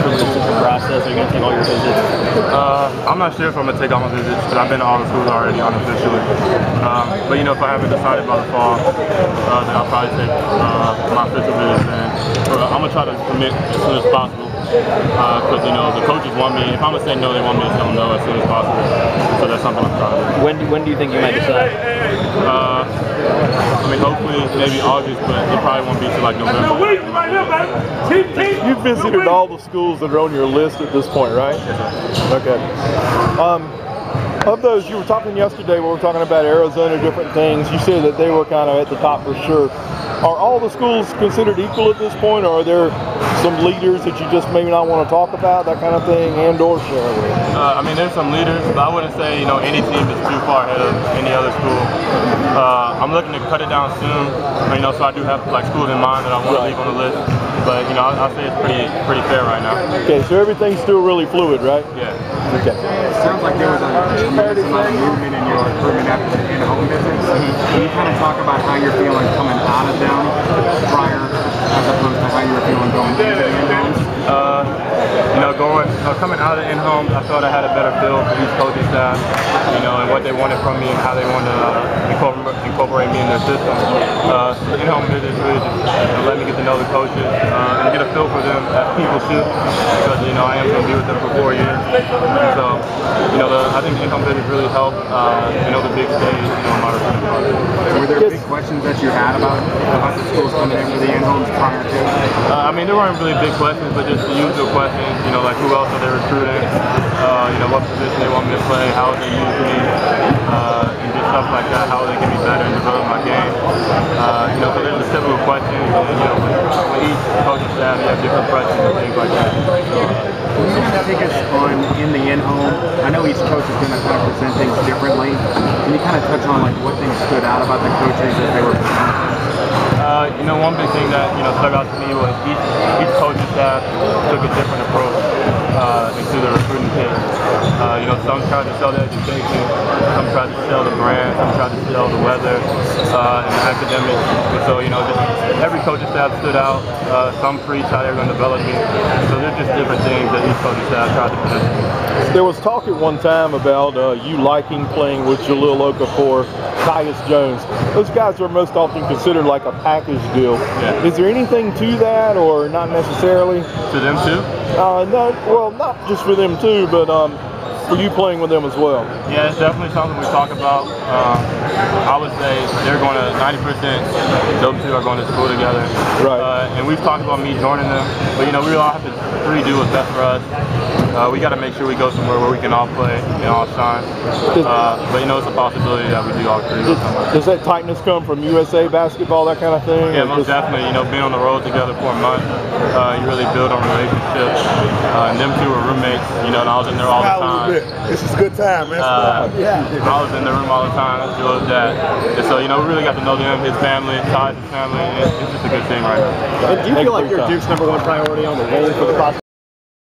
for the decision process? Are you going to take all your visits? I'm not sure if I'm going to take all my visits, because I've been to all the schools already unofficially. But if I haven't decided by the fall, then I'll probably take my official visits then. I'm going to try to commit as soon as possible, because the coaches want me. If I'm going to say no, they want me to tell them no as soon as possible. So that's something I'm trying to do. When do you think you might decide? Hopefully maybe August, but it probably won't be till like November. You've visited all the schools that are on your list at this point, right? Yes, sir. Okay. Of those, you were talking yesterday, we were talking about Arizona, different things. You said that they were kind of at the top for sure. Are all the schools considered equal at this point, or are there some leaders that you just maybe not want to talk about, that kind of thing, and/or share with? There's some leaders, but I wouldn't say any team is too far ahead of any other school. I'm looking to cut it down soon, so I do have schools in mind that I want to leave on the list. But I'll say it's pretty fair right now. Okay, so everything's still really fluid, right? Yeah. Okay. It sounds like there was a tremendous amount of movement in your recruitment after the in-home visits. Can you kind of talk about how you're feeling coming out of them prior, as opposed to how you were feeling going into the in-homes? Coming out of the in-homes, I thought I had a better feel for each coaching staff, and what they wanted from me and how they wanted to incorporate me in their system. The in-home visits really just let me get to know the coaches and get a feel for them as people too, because I am going to be with them for 4 years. And so, I think the in-home visits really help, the big stage, my recruitment process. Were there big questions that you had about the schools coming in for the in-homes prior to? There weren't really big questions, but just the usual questions, like who else are they recruiting, what position they want me to play, how they use me, and just stuff like that, how they get me better and develop my game. So there's the typical questions, and with each coaching staff, you have different questions and things like that. Can you kind of take us on in the in-home? I know each coach is going to kind of present things differently. Can you kind of touch on what things stood out about the coaches as they were presenting? One big thing that stuck out to me was each coaching staff took a different approach into the recruiting case. Some tried to sell the education, some tried to sell the brand, some tried to sell the weather and the academics. And so just every coaching staff stood out. Some preached how they were going to develop me. So there's just different things that each coaching staff tried to present to me. There was talk at one time about you liking playing with Jalil Okafor, Tyus Jones. Those guys are most often considered like a package deal. Yeah. Is there anything to that, or not necessarily? To them too? No, well, not just for them too, but for you playing with them as well. Yeah, it's definitely something we talk about. I would say they're going to 90%. Those two are going to school together. Right. And we've talked about me joining them, but we all have to do what's best for us. We got to make sure we go somewhere where we can all play and all shine. But it's a possibility that we do all three. Does that tightness come from USA basketball, that kind of thing? Yeah, most definitely. Being on the road together for a month, you really build on relationships. And them two were roommates, and I was in there all the time. This is a good time, man. I was in the room all the time, Joe's dad. And so, we really got to know them, his family, Ty's family. It's just a good thing right now. Do you feel like you're Duke's #1 priority on the wing for the process?